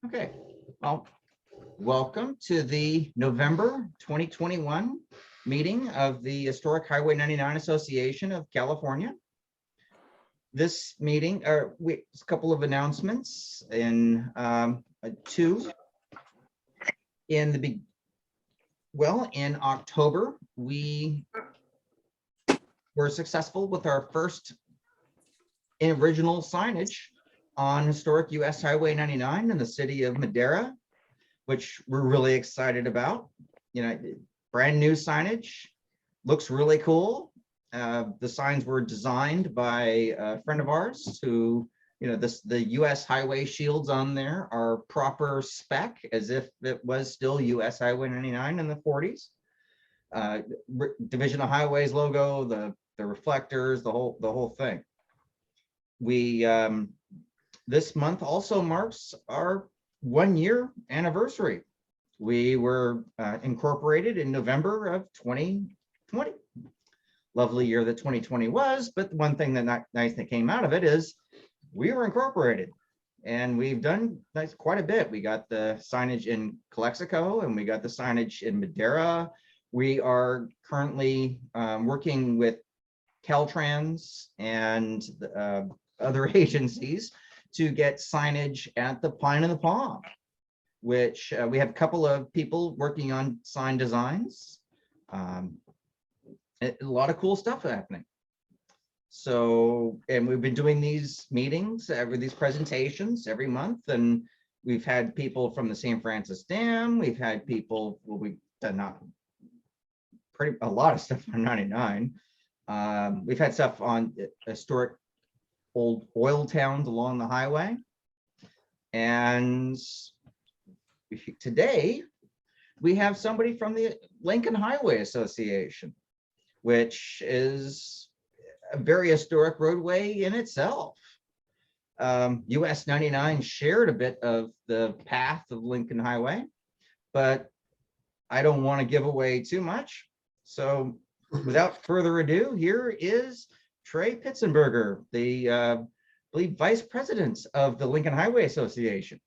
Okay, well, welcome to the November 2021 meeting of the Historic Highway 99 Association of California. This meeting, a couple of announcements in two. In October, we were successful with our first original signage on historic US Highway 99 in the city of Madera, which we're really excited about. You know, brand new signage, looks really cool. The signs were designed by a friend of ours who, the US highway shields on there are proper spec as if it was still US Highway 99 in the 40s. Division of Highways logo, the reflectors, the whole thing. We this month also marks our 1-year anniversary. We were incorporated in November of 2020. Lovely year that 2020 was, but the one thing that nice that came out of it is we were incorporated, and we've done quite a bit. We got the signage in Calexico, and we got the signage in Madera. We are currently working with Caltrans and other agencies to get signage at the Pine and the Palm, which we have a couple of people working on sign designs. A lot of cool stuff happening. So, and we've been doing these meetings, these presentations every month, and we've had people from the St. Francis Dam. We've had people, well, we've done a lot of stuff on 99. We've had stuff on historic old oil towns along the highway. And today we have somebody from the Lincoln Highway Association, which is a very historic roadway in itself. US 99 shared a bit of the path of Lincoln Highway, but I don't want to give away too much. So without further ado, here is Trey Pitzenberger, the I believe Vice President of the Lincoln Highway Association.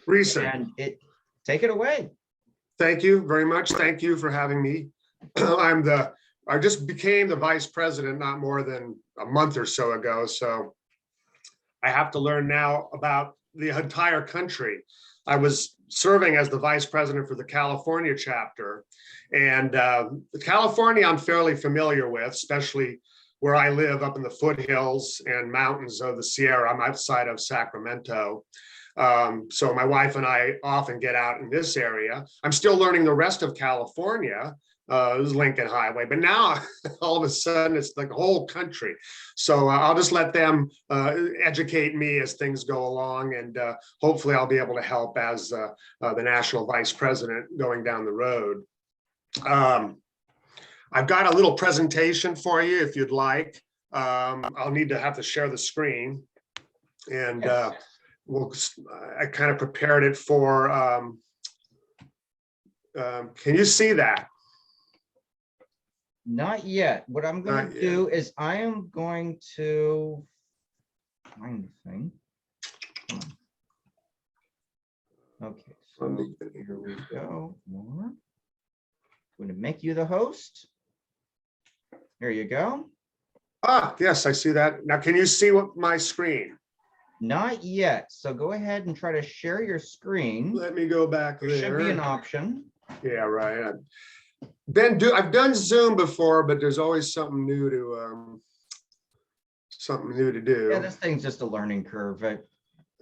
Recent. And take it away. Thank you very much. Thank you for having me. I just became the Vice President not more than a month or so ago, so I have to learn now about the entire country. I was serving as the Vice President for the California chapter, and California I'm fairly familiar with, especially where I live up in the foothills and mountains of the Sierra. I'm outside of Sacramento. So my wife and I often get out in this area. I'm still learning the rest of California, Lincoln Highway, but now all of a sudden it's like the whole country. So I'll just let them educate me as things go along, and hopefully I'll be able to help as the National Vice President going down the road. I've got a little presentation for you if you'd like. I'll need to have to share the screen, and I kind of prepared it for, can you see that? Not yet. What I'm going to do is I am going to find the thing. Okay, so here we go. More. I'm going to make you the host. There you go. Ah, yes, I see that. Now, can you see my screen? Not yet. So go ahead and try to share your screen. Let me go back there. Should be an option. Yeah, right. I've done Zoom before, but there's always something new to do. Yeah, this thing's just a learning curve.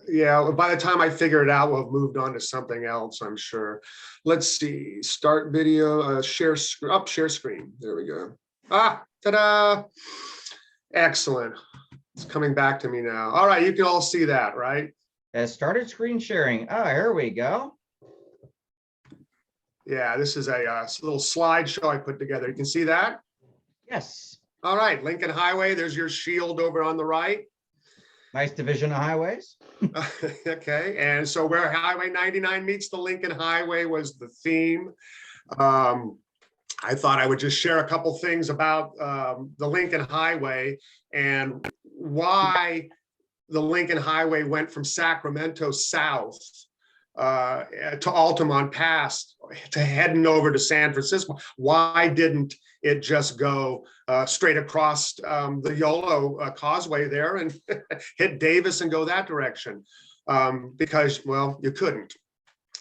Yeah, by the time I figure it out, we'll have moved on to something else, I'm sure. Let's see. Start video, share screen. There we go. Ah, ta-da! Excellent. It's coming back to me now. All right, you can all see that, right? Started screen sharing. Oh, here we go. Yeah, this is a little slideshow I put together. You can see that? Yes. All right, Lincoln Highway. There's your shield over on the right. Nice division of highways. Okay, and so where Highway 99 meets the Lincoln Highway was the theme. I thought I would just share a couple things about the Lincoln Highway and why the Lincoln Highway went from Sacramento south to Altamont Pass to heading over to San Francisco. Why didn't it just go straight across the Yolo Causeway there and hit Davis and go that direction? Because, well, you couldn't.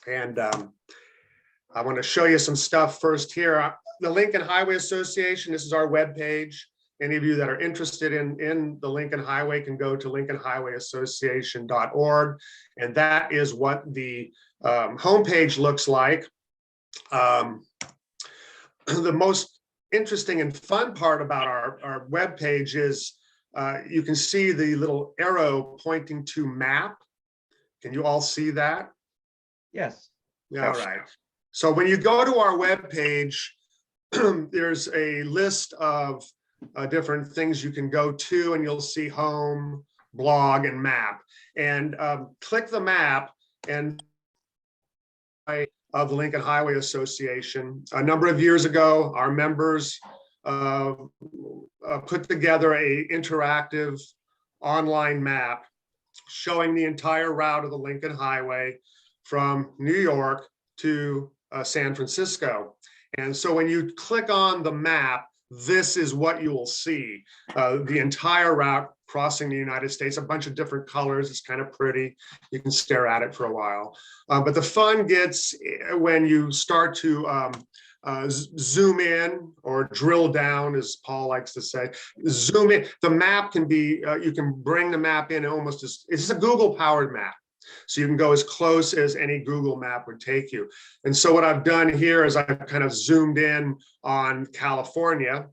And I want to show you some stuff first here. The Lincoln Highway Association, this is our webpage. Any of you that are interested in the Lincoln Highway can go to lincolnhighwayassociation.org. And that is what the homepage looks like. The most interesting and fun part about our webpage is you can see the little arrow pointing to map. Can you all see that? Yes. All right. So when you go to our webpage, there's a list of different things you can go to, and you'll see home, blog, and map. And click the map and of the Lincoln Highway Association. A number of years ago, our members put together a interactive online map showing the entire route of the Lincoln Highway from New York to San Francisco. And so when you click on the map, this is what you will see. The entire route crossing the United States, a bunch of different colors. It's kind of pretty. You can stare at it for a while. But the fun gets when you start to zoom in or drill down, as Paul likes to say. Zoom in. The map can be, you can bring the map in almost as, it's a Google powered map. So you can go as close as any Google map would take you. And so what I've done here is I've kind of zoomed in on California,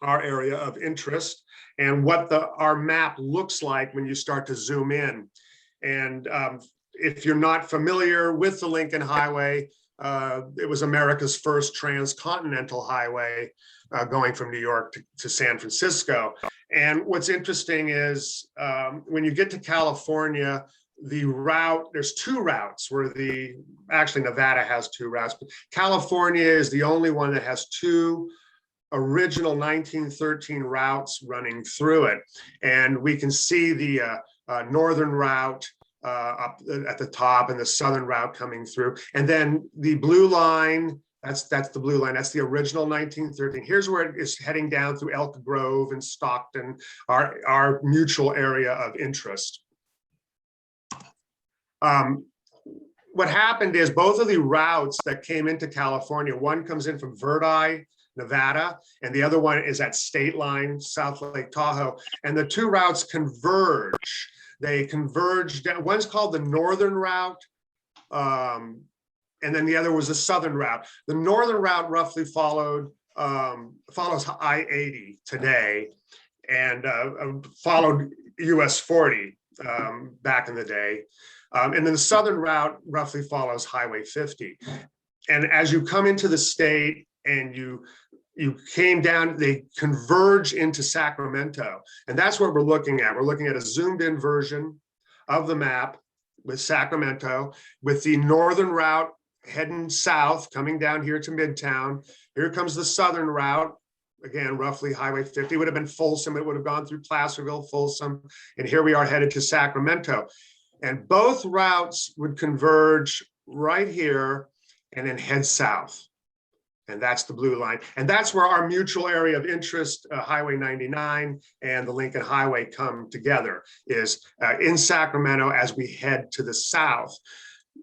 our area of interest, and what our map looks like when you start to zoom in. And if you're not familiar with the Lincoln Highway, it was America's first transcontinental highway going from New York to San Francisco. And what's interesting is when you get to California, the route, there's two routes where actually Nevada has two routes, but California is the only one that has two original 1913 routes running through it. And we can see the northern route up at the top and the southern route coming through. And then the blue line, that's the blue line, that's the original 1913. Here's where it is heading down through Elk Grove and Stockton, our mutual area of interest. What happened is both of the routes that came into California, one comes in from Verdi, Nevada, and the other one is at State Line, South Lake Tahoe, and the two routes converge. They converge. One's called the northern route, and then the other was the southern route. The northern route roughly follows I-80 today, and followed US 40 back in the day. And then the southern route roughly follows Highway 50. And as you come into the state and you came down, they converge into Sacramento. And that's what we're looking at. We're looking at a zoomed in version of the map with Sacramento, with the northern route heading south, coming down here to Midtown. Here comes the southern route. Again, roughly Highway 50 would have been Folsom. It would have gone through Placerville, Folsom. And here we are headed to Sacramento. And both routes would converge right here and then head south. And that's the blue line. And that's where our mutual area of interest, Highway 99 and the Lincoln Highway come together, is in Sacramento as we head to the south.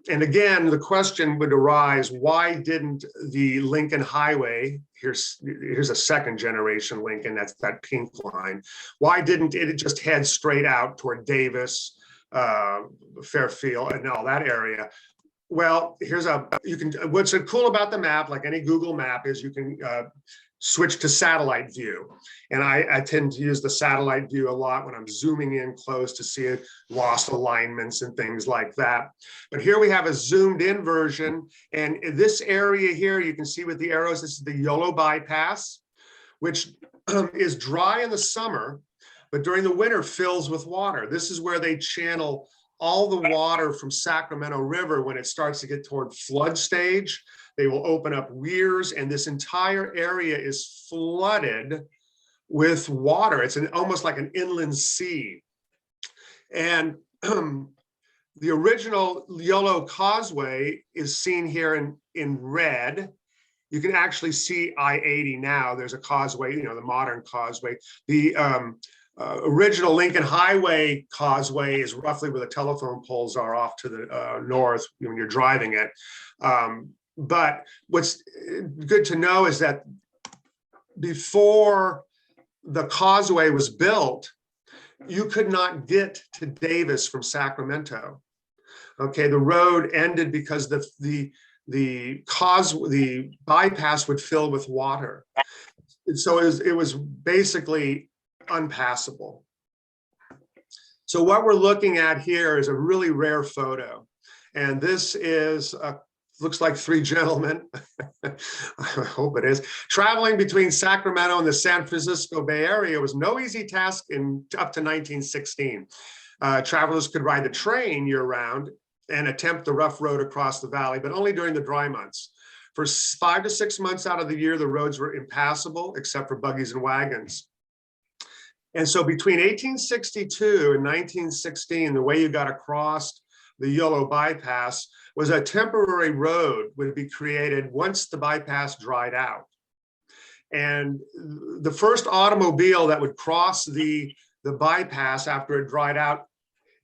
And again, the question would arise, why didn't the Lincoln Highway, here's a second generation Lincoln, that's that pink line, why didn't it just head straight out toward Davis, Fairfield, and all that area? Well, what's cool about the map, like any Google map, is you can switch to satellite view. And I tend to use the satellite view a lot when I'm zooming in close to see lost alignments and things like that. But here we have a zoomed in version. And in this area here, you can see with the arrows, this is the Yolo Bypass, which is dry in the summer, but during the winter fills with water. This is where they channel all the water from Sacramento River. When it starts to get toward flood stage, they will open up weirs, and this entire area is flooded with water. It's almost like an inland sea. And the original Yolo Causeway is seen here in red. You can actually see I-80 now. There's a causeway, you know, the modern causeway. The original Lincoln Highway causeway is roughly where the telephone poles are off to the north when you're driving it. But what's good to know is that before the causeway was built, you could not get to Davis from Sacramento. Okay, the road ended because the bypass would fill with water. So it was basically unpassable. So what we're looking at here is a really rare photo. And this is looks like three gentlemen, I hope it is, traveling between Sacramento and the San Francisco Bay Area was no easy task up to 1916. Travelers could ride the train year-round and attempt the rough road across the valley, but only during the dry months. For 5 to 6 months out of the year, the roads were impassable except for buggies and wagons. And so between 1862 and 1916, the way you got across the Yolo Bypass was a temporary road would be created once the bypass dried out. And the first automobile that would cross the bypass after it dried out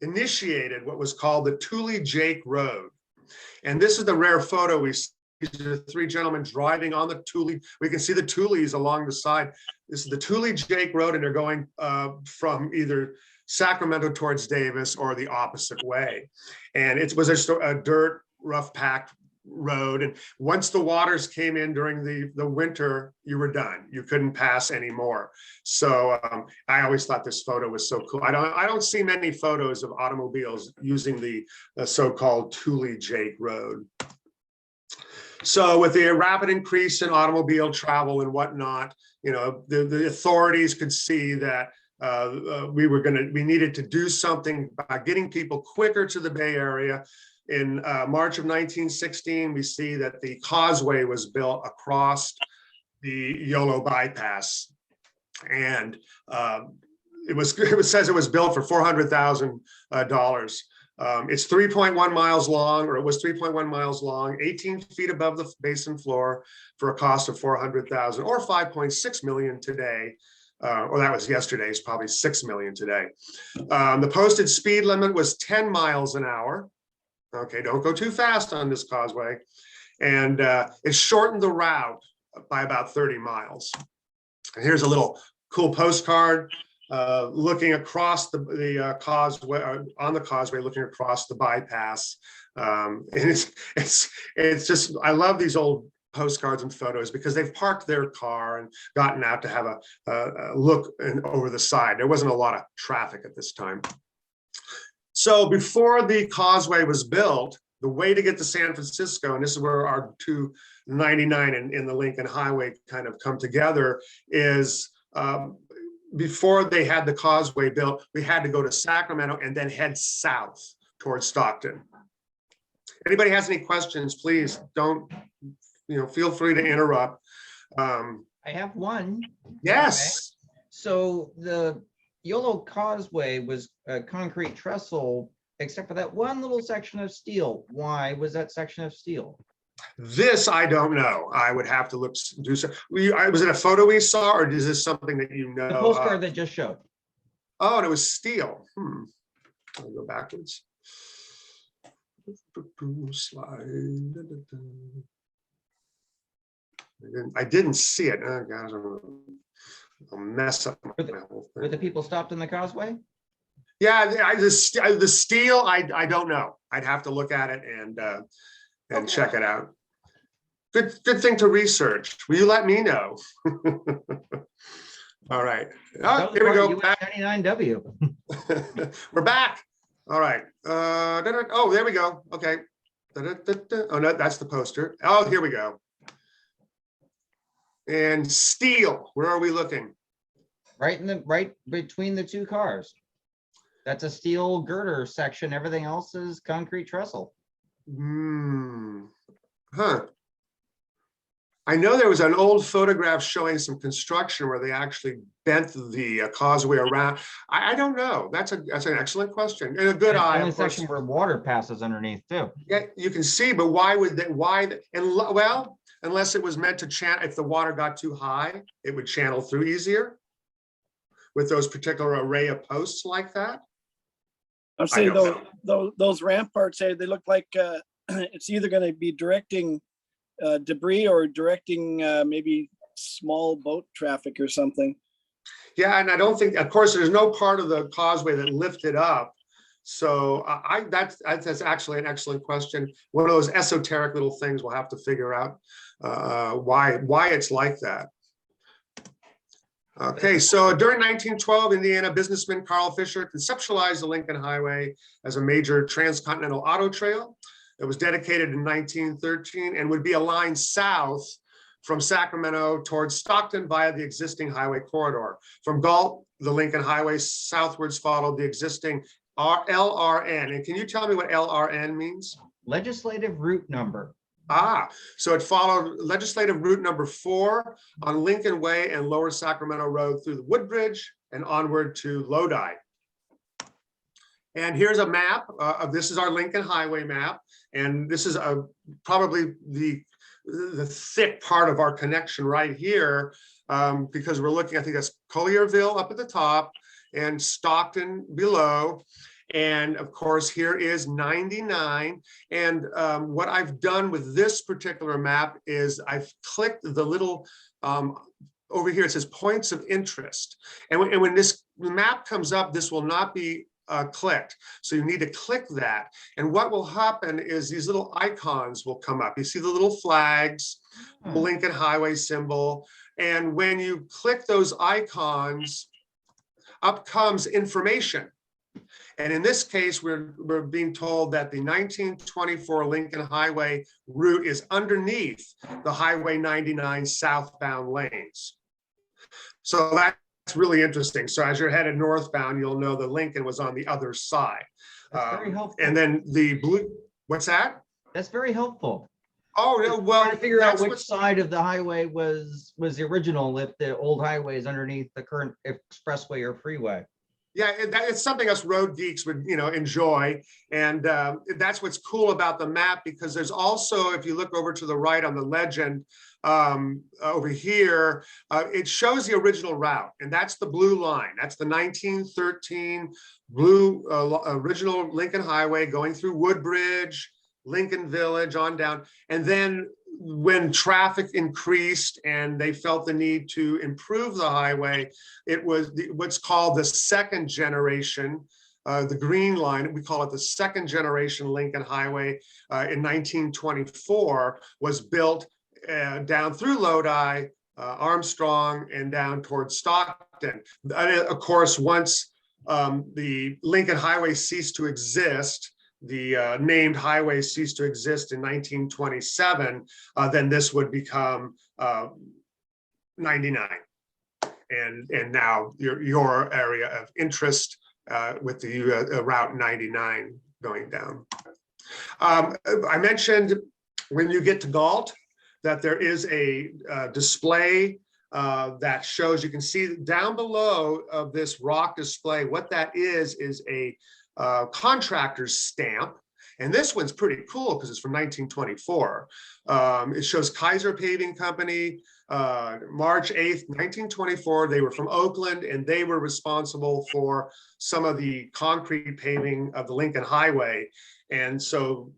initiated what was called the Thule Jake Road. And this is the rare photo we see. These are three gentlemen driving on the Thule. We can see the Thules along the side. This is the Thule Jake Road, and they're going from either Sacramento towards Davis or the opposite way. And it was a dirt, rough packed road. And once the waters came in during the winter, you were done. You couldn't pass anymore. So I always thought this photo was so cool. I don't see many photos of automobiles using the so-called Thule Jake Road. So with the rapid increase in automobile travel and whatnot, you know, the authorities could see that we needed to do something by getting people quicker to the Bay Area. In March of 1916, we see that the causeway was built across the Yolo Bypass, and it says it was built for $400,000. It's 3.1 miles long, or it was 3.1 miles long, 18 feet above the basin floor, for a cost of $400,000 or $5.6 million today. Or that was yesterday's, probably $6 million today. The posted speed limit was 10 miles an hour. Okay, don't go too fast on this causeway. And it shortened the route by about 30 miles. And here's a little cool postcard looking across the causeway, on the causeway, looking across the bypass. And it's just, I love these old postcards and photos because they've parked their car and gotten out to have a look over the side. There wasn't a lot of traffic at this time. So before the causeway was built, the way to get to San Francisco, and this is where our 299 and the Lincoln Highway kind of come together, is before they had the causeway built, we had to go to Sacramento and then head south towards Stockton. Anybody has any questions, please don't, feel free to interrupt. I have one. Yes. Okay. So the Yolo Causeway was a concrete trestle, except for that one little section of steel. Why was that section of steel? This I don't know. I would have to do so. Was it a photo we saw, or is this something that you know? The postcard that just showed. Oh, and it was steel. I'll go backwards. Slide. I didn't see it. Oh, gosh, I'll mess up my whole thing. Were the people stopped in the causeway? Yeah, the steel, I don't know. I'd have to look at it and okay, check it out. Good thing to research. Will you let me know? All right. Oh, here we go. US99W. We're back. All right. Oh, there we go. Okay. Oh no, that's the poster. Oh, here we go. And steel. Where are we looking? Right between the two cars. That's a steel girder section. Everything else is concrete trestle. Huh. I know there was an old photograph showing some construction where they actually bent the causeway around. I don't know. That's an excellent question and a good And it's the eye. only Of course, section where water passes underneath too. yeah, you can see, but why would they? Well, unless it was meant to channel. If the water got too high, it would channel through easier with those particular array of posts like that. I'm saying those ramparts, they look like it's either going to be directing debris or directing maybe small boat traffic or something. Yeah, and I don't think, of course, there's no part of the causeway that lifted up. So that's actually an excellent question. One of those esoteric little things we'll have to figure out why it's like that. Okay, so during 1912, Indiana businessman Carl Fisher conceptualized the Lincoln Highway as a major transcontinental auto trail. It was dedicated in 1913 and would be a line south from Sacramento towards Stockton via the existing highway corridor. From Galt, the Lincoln Highway southwards followed the existing LRN. And can you tell me what LRN means? Legislative route number. So it followed legislative route number 4 on Lincoln Way and Lower Sacramento Road through the Woodbridge and onward to Lodi. And here's a map this is our Lincoln Highway map. And this is probably the thick part of our connection right here, because we're looking, I think that's Collierville up at the top and Stockton below. And of course, here is 99. And what I've done with this particular map is I've clicked the little, over here, it says points of interest. And when this map comes up, this will not be clicked. So you need to click that. And what will happen is these little icons will come up. You see the little flags, the Lincoln Highway symbol. And when you click those icons, up comes information. And in this case, we're being told that the 1924 Lincoln Highway route is underneath the Highway 99 southbound lanes. So that's really interesting. So as you're headed northbound, you'll know the Lincoln was on the other side. That's very helpful. And then the blue, what's that? That's very helpful. Oh, no, well, Trying to figure out which side of the highway was the original, if the old highway is underneath the current expressway or freeway. Yeah, it's something us road geeks would, enjoy. And that's what's cool about the map, because there's also, if you look over to the right on the legend over here, it shows the original route. And that's the blue line. That's the 1913 blue original Lincoln Highway going through Woodbridge, Lincoln Village on down. And then when traffic increased and they felt the need to improve the highway, it was what's called the second generation, the green line, we call it the second generation Lincoln Highway in 1924, was built down through Lodi, Armstrong, and down towards Stockton. And of course, once the Lincoln Highway ceased to exist, the named highway ceased to exist in 1927, then this would become 99. And now your area of interest with the Route 99 going down. I mentioned when you get to Galt that there is a display that shows, you can see down below of this rock display, what that is a contractor's stamp. And this one's pretty cool because it's from 1924. It shows Kaiser Paving Company, March 8th, 1924. They were from Oakland and they were responsible for some of the concrete paving of the Lincoln Highway. And so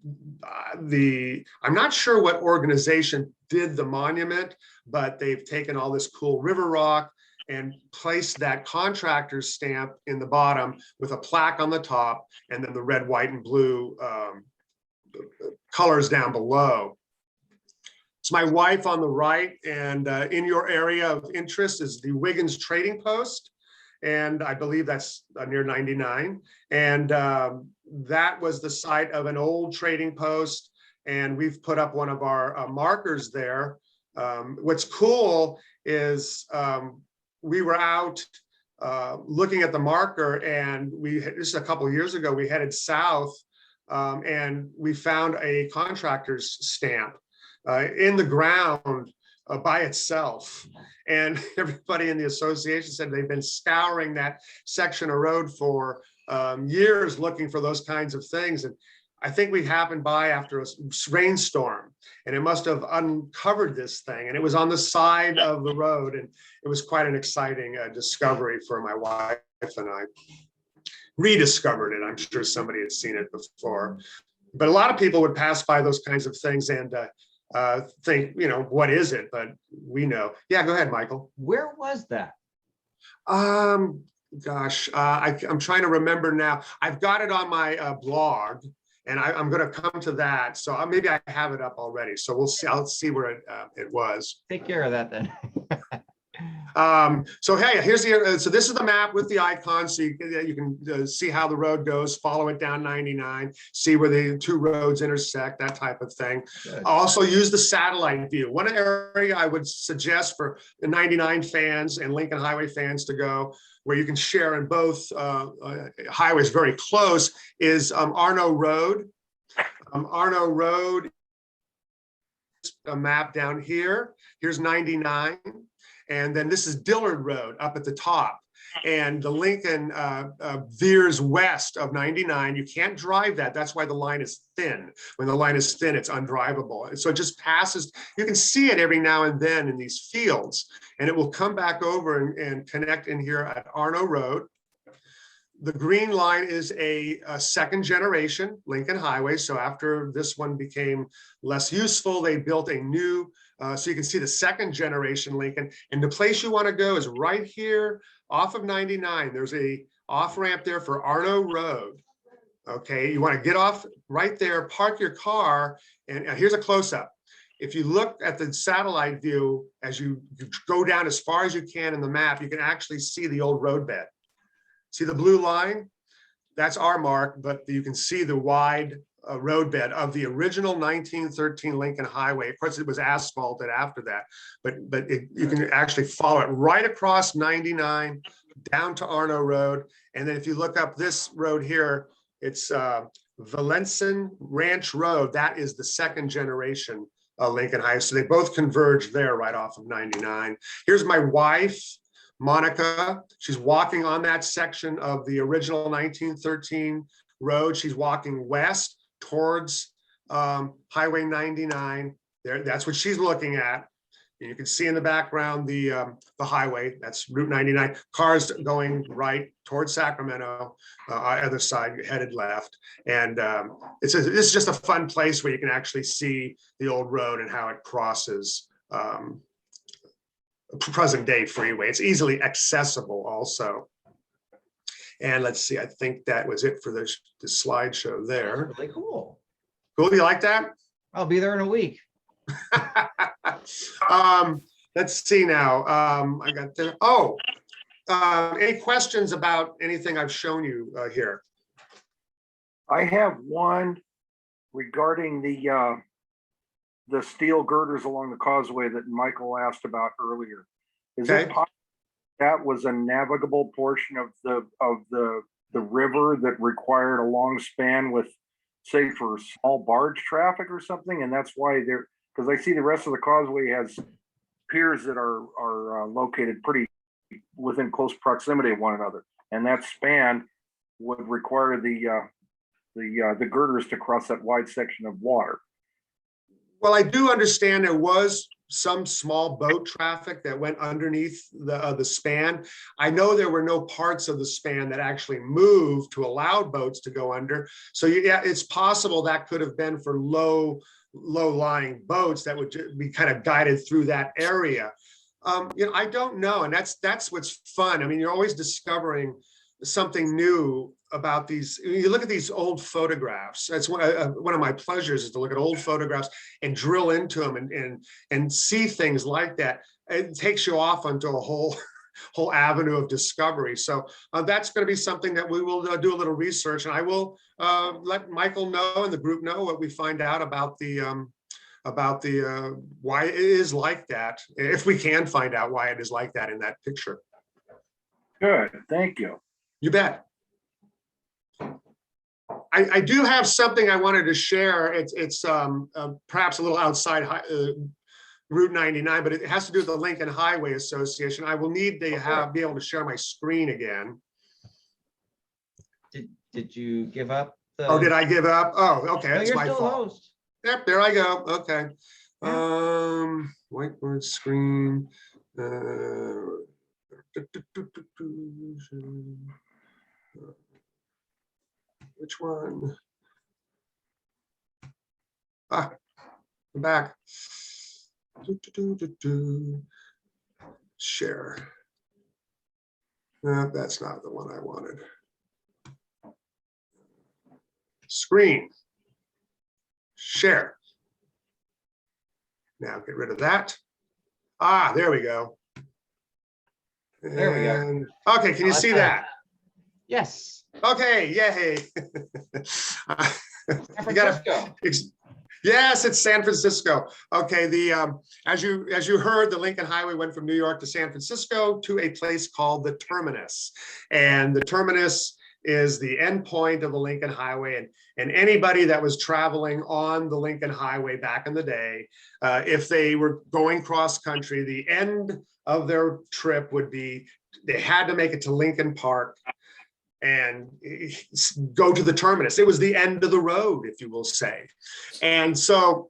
I'm not sure what organization did the monument, but they've taken all this cool river rock and placed that contractor's stamp in the bottom with a plaque on the top, and then the red, white, and blue colors down below. It's my wife on the right, and in your area of interest is the Wiggins Trading Post, and I believe that's near 99. And that was the site of an old trading post, and we've put up one of our markers there. What's cool is we were out looking at the marker, and this is a couple of years ago, we headed south and we found a contractor's stamp in the ground. by itself. And everybody in the association said they've been scouring that section of road for years looking for those kinds of things. And I think we happened by after a rainstorm, and it must have uncovered this thing. And it was on the side of the road, and it was quite an exciting discovery for my wife and I. Rediscovered it. I'm sure somebody had seen it before, but a lot of people would pass by those kinds of things and think, you know, what is it? But we know. Yeah, go ahead, Michael. Where was that? Gosh, I'm trying to remember now. I've got it on my blog, and I'm going to come to that. So maybe I have it up already. So we'll see. I'll see where it was. Take care of that then. So hey, here's the, so this is the map with the icons, so you can see how the road goes, follow it down 99, see where the two roads intersect, that type of thing. Good. Also use the satellite view. One area I would suggest for the 99 fans and Lincoln Highway fans to go, where you can share in both highways very close, is Arno Road. Arno Road, a map down here. Here's 99. And then this is Dillard Road up at the top. And the Lincoln veers west of 99. You can't drive that. That's why the line is thin. When the line is thin, it's undrivable. And so it just passes. You can see it every now and then in these fields. And it will come back over and connect in here at Arno Road. The green line is a second generation Lincoln Highway. So after this one became less useful, they built a new, so you can see the second generation Lincoln. And the place you want to go is right here off of 99. There's a off ramp there for Arno Road. Okay, you want to get off right there, park your car, and here's a close up. If you look at the satellite view, as you go down as far as you can in the map, you can actually see the old roadbed. See the blue line? That's our mark, but you can see the wide roadbed of the original 1913 Lincoln Highway. Of course, it was asphalted after that, but you can actually follow it right across 99 down to Arno Road. And then if you look up this road here, it's Valencin Ranch Road. That is the second generation Lincoln Highway. So they both converge there right off of 99. Here's my wife, Monica. She's walking on that section of the original 1913 road. She's walking west towards Highway 99. There, that's what she's looking at. You can see in the background the highway. That's Route 99. Cars going right towards Sacramento, other side headed left. And this is just a fun place where you can actually see the old road and how it crosses present day freeway. It's easily accessible also. And let's see, I think that was it for the slideshow there. Really cool. Cool, you like that? I'll be there in a week. Let's see now. I got there. Oh, any questions about anything I've shown you here? I have one regarding the steel girders along the causeway that Michael asked about earlier. Is it possible that was a navigable portion of the river that required a long span with, say, for small barge traffic or something, and that's why they're, because I see the rest of the causeway has piers that are located pretty within close proximity of one another, and that span would require the girders to cross that wide section of water. Well, I do understand there was some small boat traffic that went underneath the span. I know there were no parts of the span that actually moved to allow boats to go under. So yeah, it's possible that could have been for low-lying boats that would be kind of guided through that area. You know, I don't know, and that's what's fun. I mean, you're always discovering something new about these. You look at these old photographs. That's one of my pleasures, is to look at old photographs and drill into them and see things like that. It takes you off onto a whole avenue of discovery. So that's going to be something that we will do a little research, and I will let Michael know and the group know what we find out about the why it is like that, if we can find out why it is like that in that picture. Good, thank you. You bet. I do have something I wanted to share. It's perhaps a little outside Route 99, but it has to do with the Lincoln Highway Association. I will need to be able to share my screen again. Did you give up? Oh, did I give up? Oh, okay, No, that's you're my still fault. host. Yep, there I go. Okay. Yeah. Whiteboard screen. Which one? Ah, I'm back. Share. No, that's not the one I wanted. Screen. Share. Now get rid of that. Ah, there we go. There we go. Okay, can you see that? Yes. Okay, yay. San You gotta, Francisco. yes, it's San Francisco. Okay, as you heard, the Lincoln Highway went from New York to San Francisco to a place called the Terminus. And the Terminus is the end point of the Lincoln Highway. And anybody that was traveling on the Lincoln Highway back in the day, if they were going cross country, the end of their trip would be, they had to make it to Lincoln Park and go to the terminus. It was the end of the road, if you will say. And so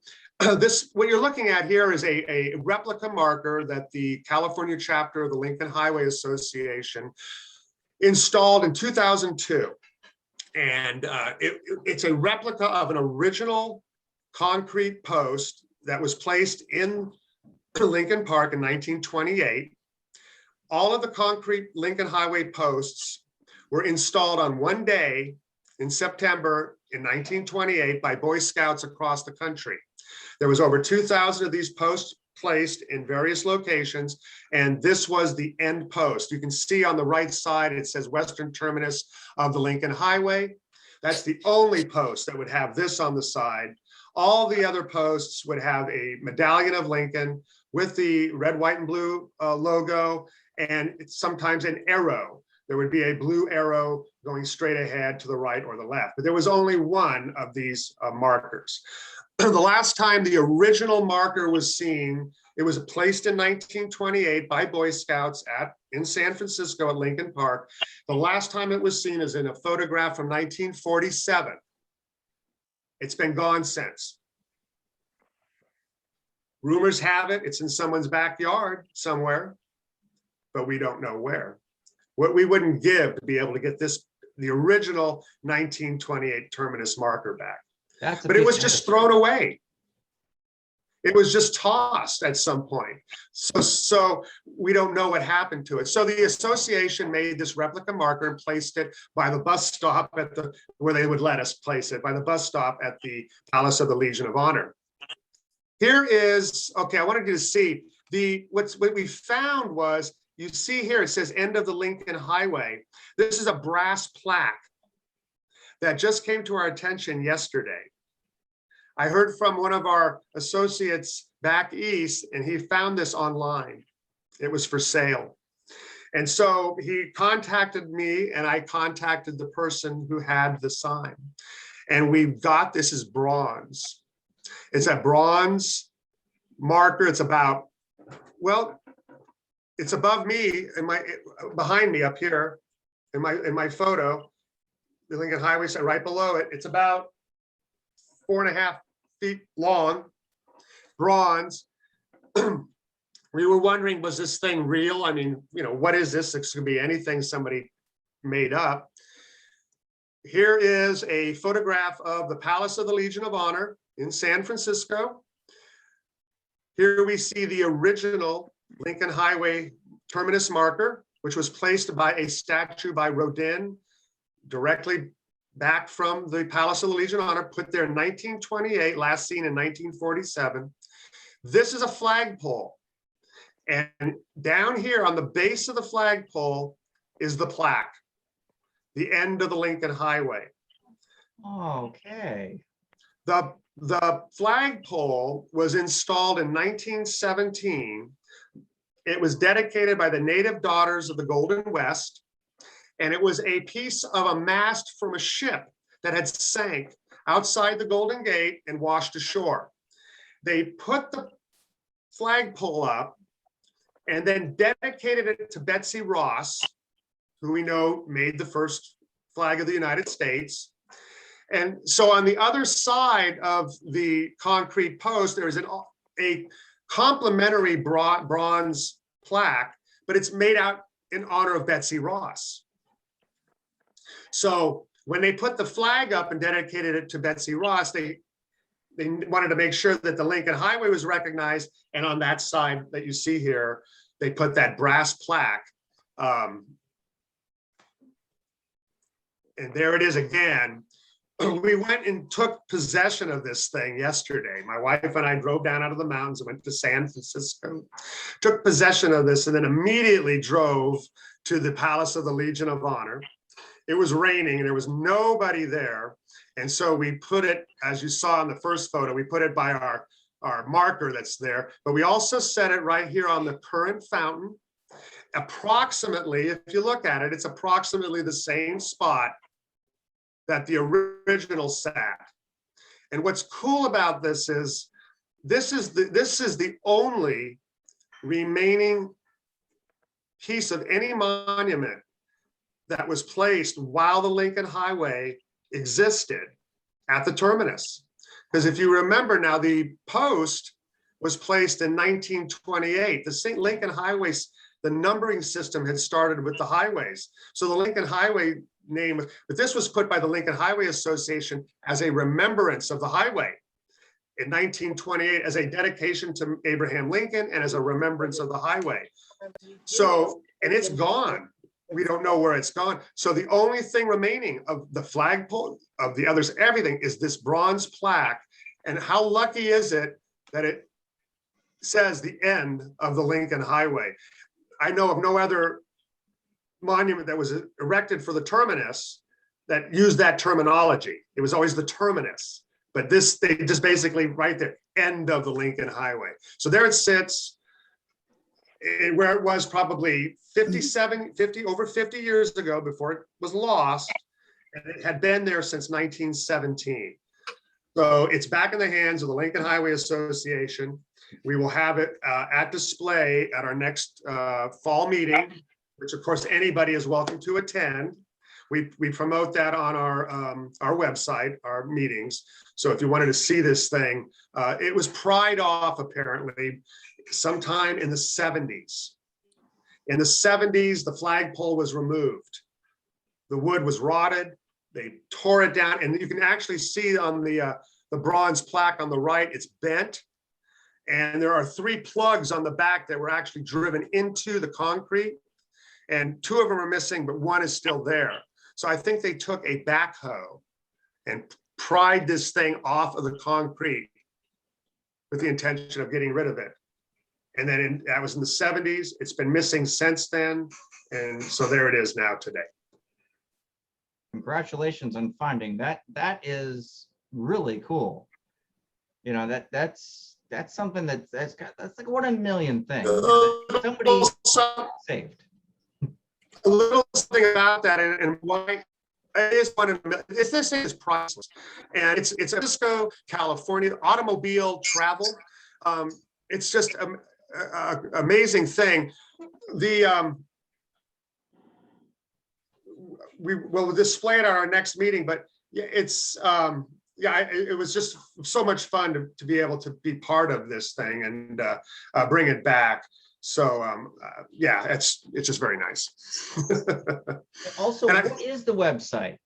what you're looking at here is a replica marker that the California chapter of the Lincoln Highway Association installed in 2002. And it's a replica of an original concrete post that was placed in Lincoln Park in 1928. All of the concrete Lincoln Highway posts were installed on one day in September in 1928 by Boy Scouts across the country. There was over 2,000 of these posts placed in various locations, and this was the end post. You can see on the right side, it says Western Terminus of the Lincoln Highway. That's the only post that would have this on the side. All the other posts would have a medallion of Lincoln with the red, white, and blue logo, and it's sometimes an arrow. There would be a blue arrow going straight ahead to the right or the left, but there was only one of these markers. The last time the original marker was seen, it was placed in 1928 by Boy Scouts in San Francisco at Lincoln Park. The last time it was seen is in a photograph from 1947. It's been gone since. Rumors have it, it's in someone's backyard somewhere, but we don't know where. What we wouldn't give to be able to get the original 1928 terminus marker back. But it was just thrown away. It was just tossed at some point. So we don't know what happened to it. So the association made this replica marker and placed it by the bus stop where they would let us place it, by the bus stop at the Palace of the Legion of Honor. Here is, okay, I wanted you to see what we found was, you see here, it says end of the Lincoln Highway. This is a brass plaque that just came to our attention yesterday. I heard from one of our associates back east, and he found this online. It was for sale. And so he contacted me, and I contacted the person who had the sign. And we got, this is bronze. It's a bronze marker. It's about, well, it's above me, behind me up here in my photo. The Lincoln Highway, right below it. It's about 4.5 feet long, bronze. We were wondering, was this thing real? I mean, what is this? It could be anything somebody made up. Here is a photograph of the Palace of the Legion of Honor in San Francisco. Here we see the original Lincoln Highway terminus marker, which was placed by a statue by Rodin directly back from the Palace of the Legion of Honor, put there in 1928, last seen in 1947. This is a flagpole. And down here on the base of the flagpole is the plaque, the end of the Lincoln Highway. Okay. The flagpole was installed in 1917. It was dedicated by the Native Daughters of the Golden West. And it was a piece of a mast from a ship that had sank outside the Golden Gate and washed ashore. They put the flagpole up and then dedicated it to Betsy Ross, who we know made the first flag of the United States. And so on the other side of the concrete post, there is a complimentary bronze plaque, but it's made out in honor of Betsy Ross. So when they put the flag up and dedicated it to Betsy Ross, they wanted to make sure that the Lincoln Highway was recognized. And on that side that you see here, they put that brass plaque. And there it is again. We went and took possession of this thing yesterday. My wife and I drove down out of the mountains and went to San Francisco, took possession of this, and then immediately drove to the Palace of the Legion of Honor. It was raining and there was nobody there. And so we put it, as you saw in the first photo, we put it by our marker that's there, but we also set it right here on the current fountain. Approximately, if you look at it, it's approximately the same spot that the original sat. And what's cool about this is the only remaining piece of any monument that was placed while the Lincoln Highway existed at the terminus. Because if you remember now, the post was placed in 1928. The St. Lincoln Highway, the numbering system had started with the highways. So the Lincoln Highway name, but this was put by the Lincoln Highway Association as a remembrance of the highway in 1928, as a dedication to Abraham Lincoln and as a remembrance of the highway. So, and it's gone. We don't know where it's gone. So the only thing remaining of the flagpole, of the others, everything is this bronze plaque. And how lucky is it that it says the end of the Lincoln Highway? I know of no other monument that was erected for the terminus that used that terminology. It was always the terminus, but this, they just basically write the end of the Lincoln Highway. So there it sits, and where it was probably over 50 years ago before it was lost, and it had been there since 1917. So it's back in the hands of the Lincoln Highway Association. We will have it at display at our next fall meeting, which of course anybody is welcome to attend. We promote that on our website, our meetings. So if you wanted to see this thing, it was pried off apparently sometime in the 70s. In the 70s, the flagpole was removed. The wood was rotted. They tore it down, and you can actually see on the bronze plaque on the right, it's bent. And there are 3 plugs on the back that were actually driven into the concrete. And 2 of them are missing, but 1 is still there. So I think they took a backhoe and pried this thing off of the concrete with the intention of getting rid of it. And then that was in the 70s. It's been missing since then. And so there it is now today. Congratulations on finding that. That is really cool. You know, that's something that's like 1 in a million thing. Somebody saved. A little something about that, and why it is 1 in a million. This thing is priceless, and it's San Francisco, California, automobile travel. It's just an amazing thing. We will display it at our next meeting, but it's it was just so much fun to be able to be part of this thing and bring it back. So yeah, it's just very nice. Also, what is the website?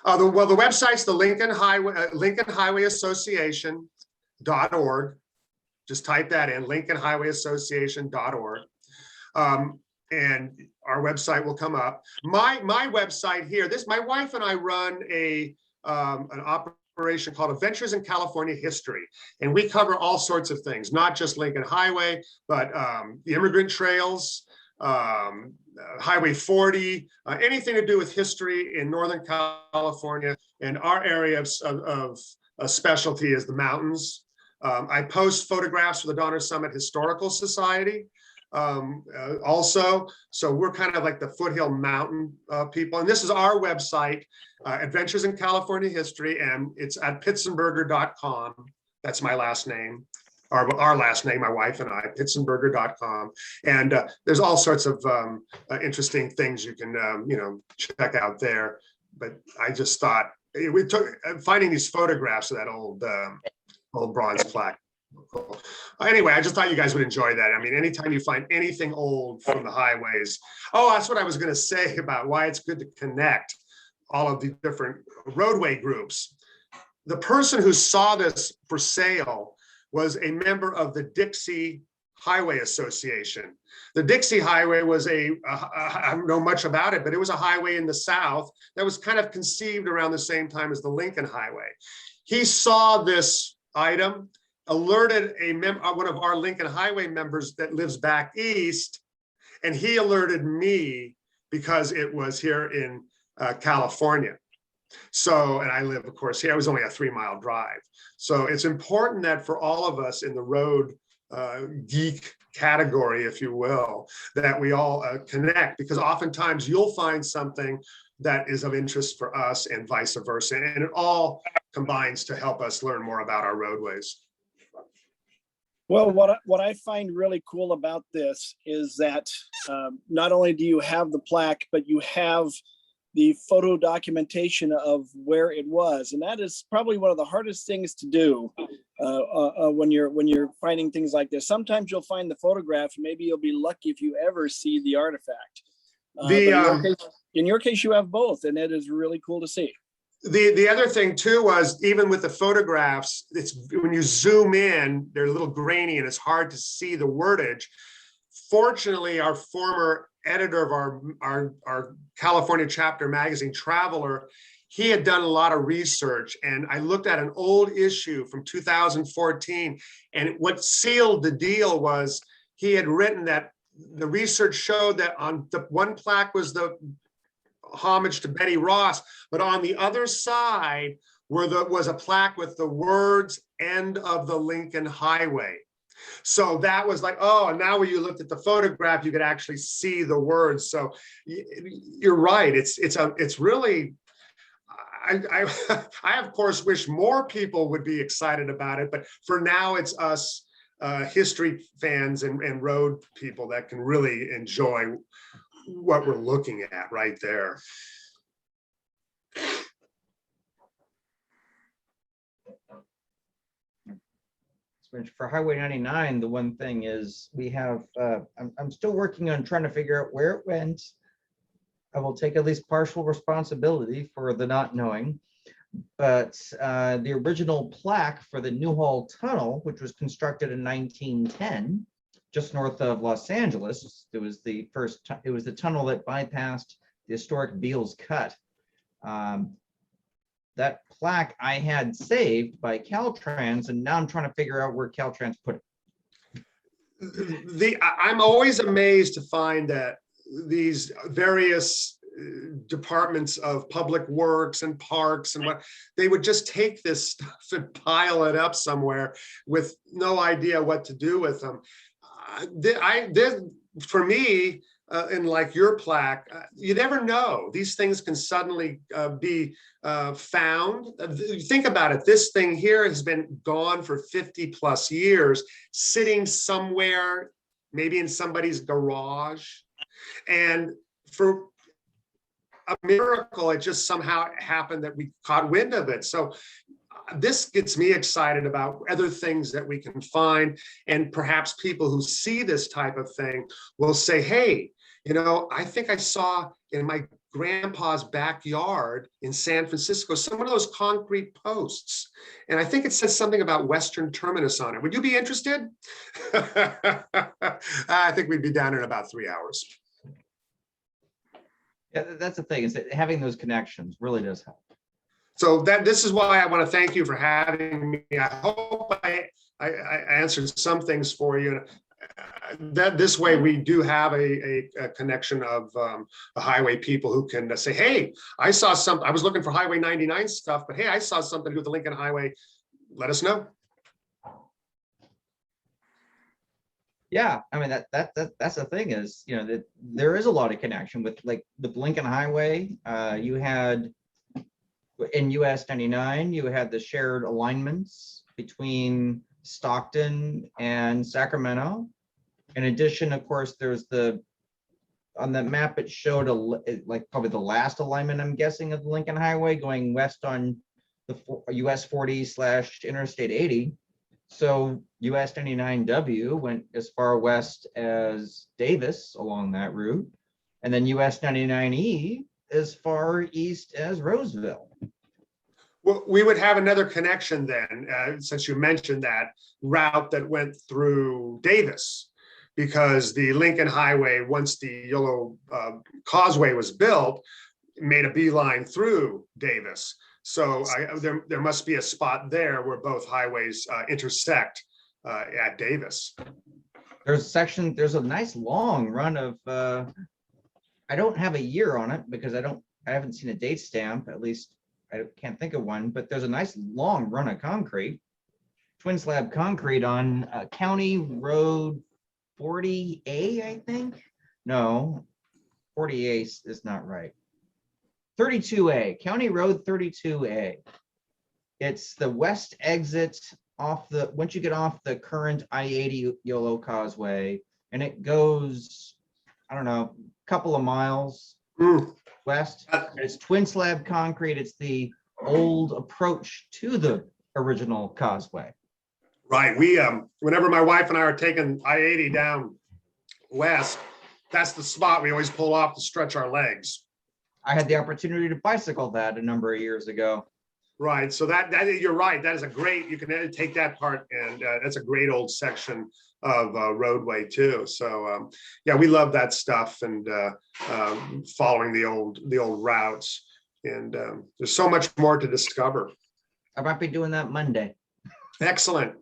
The website's the Lincoln Highway Association.org. Just type that in, LincolnHighwayAssociation.org. And our website will come up. My website here, my wife and I run an operation called Adventures in California History. And we cover all sorts of things, not just Lincoln Highway, but the immigrant trails, Highway 40, anything to do with history in Northern California. And our area of specialty is the mountains. I post photographs for the Donner Summit Historical Society also. So we're kind of like the foothill mountain people. And this is our website, Adventures in California History, and it's at pitsenberger.com. That's my last name. our last name, my wife and I, pitsenberger.com. And there's all sorts of interesting things you can, check out there. But I just thought we took finding these photographs of that old bronze plaque. Anyway, I just thought you guys would enjoy that. I mean, anytime you find anything old from the highways. Oh, that's what I was going to say about why it's good to connect all of the different roadway groups. The person who saw this for sale was a member of the Dixie Highway Association. The Dixie Highway was I don't know much about it, but it was a highway in the South that was kind of conceived around the same time as the Lincoln Highway. He saw this item, alerted one of our Lincoln Highway members that lives back east, and he alerted me because it was here in California. So, and I live, of course, here. It was only a 3-mile drive. So it's important that for all of us in the road geek category, if you will, that we all connect, because oftentimes you'll find something that is of interest for us and vice versa. And it all combines to help us learn more about our roadways. Well, what I find really cool about this is that not only do you have the plaque, but you have the photo documentation of where it was, and that is probably one of the hardest things to do when you're finding things like this. Sometimes you'll find the photograph, and maybe you'll be lucky if you ever see the artifact. In your case, you have both, and it is really cool to see. The other thing too was, even with the photographs, it's when you zoom in, they're a little grainy and it's hard to see the wordage. Fortunately, our former editor of our California chapter magazine, Traveler, he had done a lot of research, and I looked at an old issue from 2014, and what sealed the deal was he had written that the research showed that on the one plaque was the homage to Betty Ross, but on the other side was a plaque with the words "End of the Lincoln Highway." So that was like, oh, and now when you looked at the photograph, you could actually see the words. So you're right. It's really, I of course wish more people would be excited about it, but for now it's us history fans and road people that can really enjoy what we're looking at right there. For Highway 99, the one thing is we have, I'm still working on trying to figure out where it went. I will take at least partial responsibility for the not knowing, but the original plaque for the Newhall Tunnel, which was constructed in 1910, just north of Los Angeles, it was the tunnel that bypassed the historic Beals Cut. That plaque I had saved by Caltrans, and now I'm trying to figure out where Caltrans put it. I'm always amazed to find that these various departments of public works and parks and what they would just take this stuff and pile it up somewhere with no idea what to do with them. For me, and like your plaque, you never know. These things can suddenly be found. Think about it. This thing here has been gone for 50 plus years, sitting somewhere, maybe in somebody's garage. And for a miracle, it just somehow happened that we caught wind of it. So this gets me excited about other things that we can find. And perhaps people who see this type of thing will say, hey, I think I saw in my grandpa's backyard in San Francisco some of those concrete posts. And I think it says something about Western Terminus on it. Would you be interested? I think we'd be down in about 3 hours. Yeah, that's the thing, is that having those connections really does help. So this is why I want to thank you for having me. I hope I answered some things for you. That this way we do have a connection of the highway people who can say, hey, I saw something. I was looking for Highway 99 stuff, but hey, I saw something to do with the Lincoln Highway. Let us know. Yeah, I mean that's the thing is, that there is a lot of connection with Lincoln Highway. You had in US 99, you had the shared alignments between Stockton, and Sacramento. In addition, of course, there's on the map, it showed like probably the last alignment, I'm guessing, of the Lincoln Highway going west on the US 40/Interstate 80. So US 99W went as far west as Davis along that route, and then US 99E as far east as Roseville. Well, we would have another connection then, since you mentioned that route that went through Davis, because the Lincoln Highway, once the Yolo Causeway was built, made a beeline through Davis. So there must be a spot there where both highways intersect at Davis. There's a nice long run of, I don't have a year on it because I haven't seen a date stamp, at least I can't think of one, but there's a nice long run of concrete, twin slab concrete on County Road 40A, I think. No, 40A is not right. 32A, County Road 32A. It's the west exit once you get off the current I-80 Yolo Causeway, and it goes, I don't know, a couple of miles west. It's twin slab concrete. It's the old approach to the original causeway. Right. We, whenever my wife and I are taking I-80 down west, that's the spot we always pull off to stretch our legs. I had the opportunity to bicycle that a number of years ago. Right. So that you're right. That is a great, you can take that part, and that's a great old section of roadway too. So yeah, we love that stuff, and following the old routes, and there's so much more to discover. I might be doing that Monday. Excellent.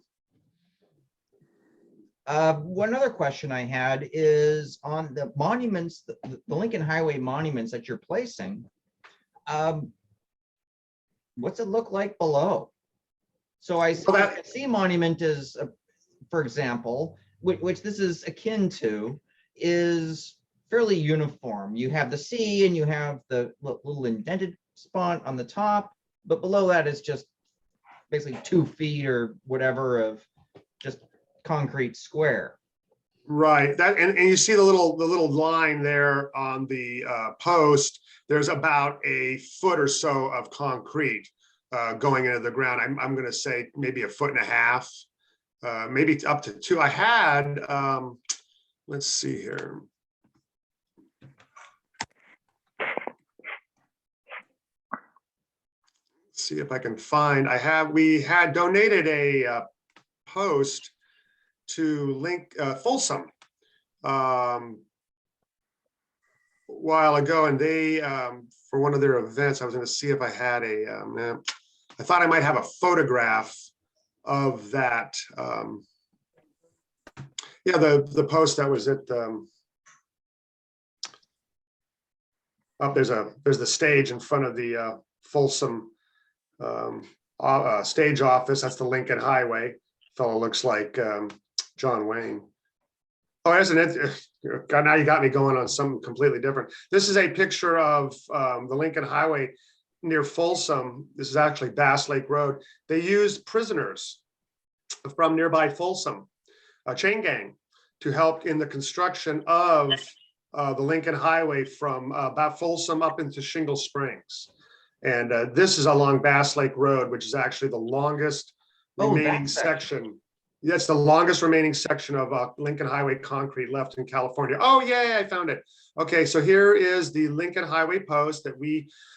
One other question I had is on the monuments, the Lincoln Highway monuments that you're placing. What's it look like below? So I see monument is, for example, which this is akin to, is fairly uniform. You have the C and you have the little indented spot on the top, but below that is just basically 2 feet or whatever of just concrete square. Right. That and you see the little line there on the post. There's about a foot or so of concrete going into the ground. I'm going to say maybe 1.5 feet, maybe up to 2. I had, let's see here. See if I can find. We had donated a post to Folsom a while ago, and they for one of their events, I was going to see if I had I thought I might have a photograph of that. Yeah, the post that was at there's the stage in front of the Folsom stage office. That's the Lincoln Highway. Fellow looks like John Wayne. Oh, isn't it? God, now you got me going on something completely different. This is a picture of the Lincoln Highway near Folsom. This is actually Bass Lake Road. They used prisoners from nearby Folsom, a chain gang, to help in the construction of the Lincoln Highway from about Folsom up into Shingle Springs. And this is along Bass Lake Road, which is actually the longest remaining section. That's the longest remaining section of Lincoln Highway concrete left in California. Oh, yeah, I found it. Okay, so here is the Lincoln Highway post that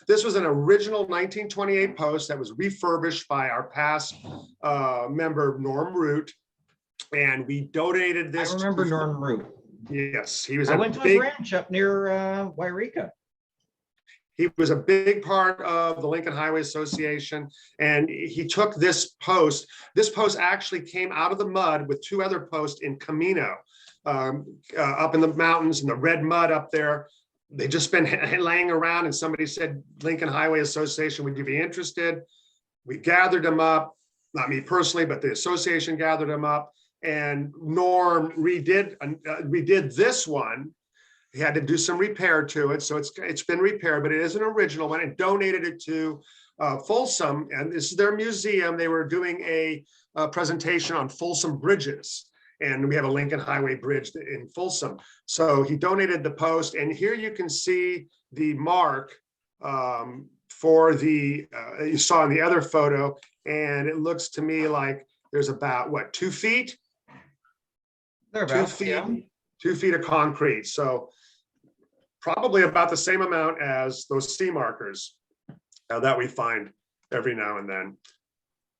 this was an original 1928 post that was refurbished by our past member, Norm Root. And we donated this. I remember Norm Root. Yes, he was. I went to his ranch up near Wairika. He was a big part of the Lincoln Highway Association, and he took this post. This post actually came out of the mud with 2 other posts in Camino, up in the mountains, and the red mud up there. They just been laying around, and somebody said, Lincoln Highway Association, would you be interested? We gathered them up, not me personally, but the association gathered them up, and Norm redid this one. He had to do some repair to it, so it's been repaired, but it is an original one, and donated it to Folsom, and this is their museum. They were doing a presentation on Folsom bridges. And we have a Lincoln Highway bridge in Folsom. So he donated the post, and here you can see the mark for the, you saw in the other photo, and it looks to me like there's about, what, 2 feet? They're 2 about, feet, yeah. 2 feet of concrete. So probably about the same amount as those C markers that we find every now and then.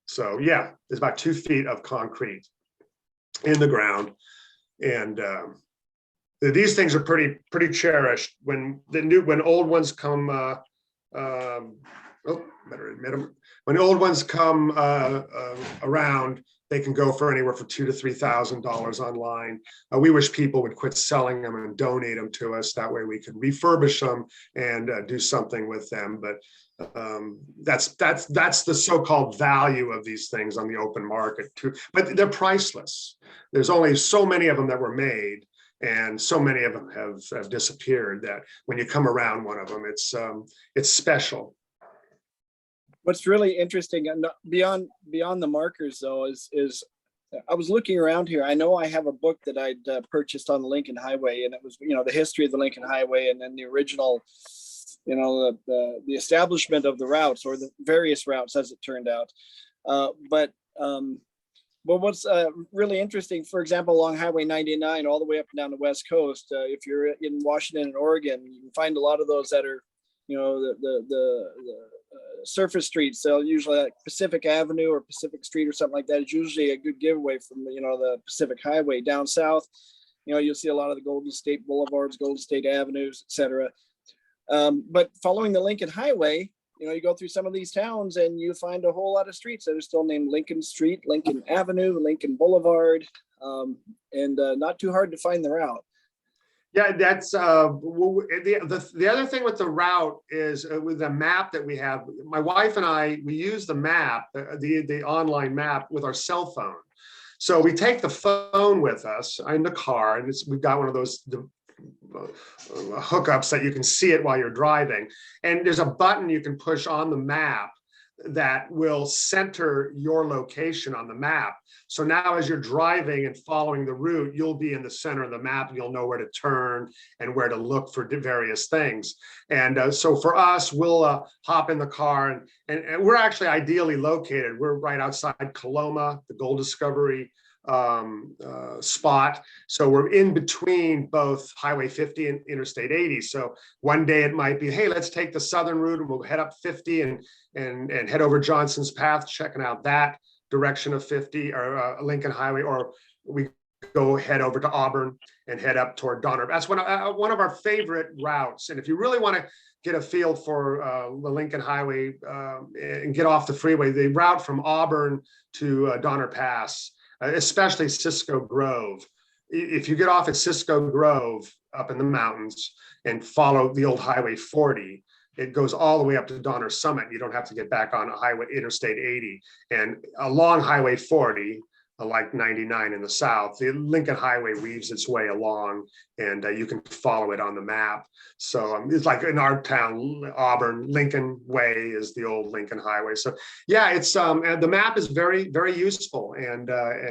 So yeah, there's about 2 feet of concrete in the ground. And these things are pretty cherished. When old ones come, better admit them. When old ones come around, they can go for anywhere from $2,000 to $3,000 online. We wish people would quit selling them and donate them to us. That way we can refurbish them and do something with them. But that's the so-called value of these things on the open market too. But they're priceless. There's only so many of them that were made, and so many of them have disappeared that when you come around one of them, it's special. What's really interesting, and beyond the markers though, is I was looking around here. I know I have a book that I'd purchased on the Lincoln Highway, and it was, the history of the Lincoln Highway, and then the original, the establishment of the routes, or the various routes as it turned out. But what's really interesting, for example, along Highway 99 all the way up and down the West Coast, if you're in Washington and Oregon, you can find a lot of those that are, the surface streets. So usually like Pacific Avenue or Pacific Street or something like that is usually a good giveaway from the Pacific Highway. Down south, you'll see a lot of the Golden State Boulevards, Golden State Avenues, etc. But following the Lincoln Highway, you go through some of these towns and you find a whole lot of streets that are still named Lincoln Street, Lincoln Avenue, Lincoln Boulevard, and not too hard to find the route. Yeah, that's the other thing with the route is with the map that we have. My wife and I, we use the map, the online map, with our cell phone. So we take the phone with us in the car, and we've got one of those hookups that you can see it while you're driving. And there's a button you can push on the map that will center your location on the map. So now as you're driving and following the route, you'll be in the center of the map, and you'll know where to turn and where to look for various things. And so for us, we'll hop in the car, and we're actually ideally located. We're right outside Coloma, the gold discovery spot. So we're in between both Highway 50 and Interstate 80. So one day it might be, hey, let's take the southern route and we'll head up 50 and head over Johnson's Path, checking out that direction of 50 or Lincoln Highway, or we go head over to Auburn and head up toward Donner. That's one of our favorite routes. And if you really want to get a feel for the Lincoln Highway and get off the freeway, the route from Auburn to Donner Pass, especially Cisco Grove. If you get off at Cisco Grove up in the mountains and follow the old Highway 40, it goes all the way up to Donner Summit. You don't have to get back on Interstate 80. And along Highway 40, like 99 in the south, the Lincoln Highway weaves its way along, and you can follow it on the map. So it's like in our town, Auburn, Lincoln Way is the old Lincoln Highway. So yeah, it's and the map is very, very useful, and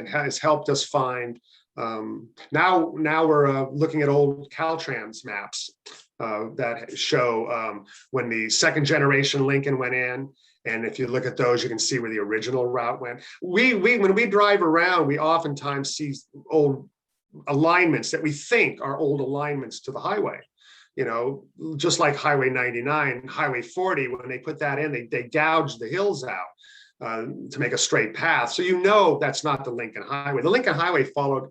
has helped us find. Now we're looking at old Caltrans maps that show when the second generation Lincoln went in. And if you look at those, you can see where the original route went. When we drive around, we oftentimes see old alignments that we think are old alignments to the highway. Just like Highway 99, Highway 40, when they put that in, they gouged the hills out to make a straight path. So that's not the Lincoln Highway. The Lincoln Highway followed.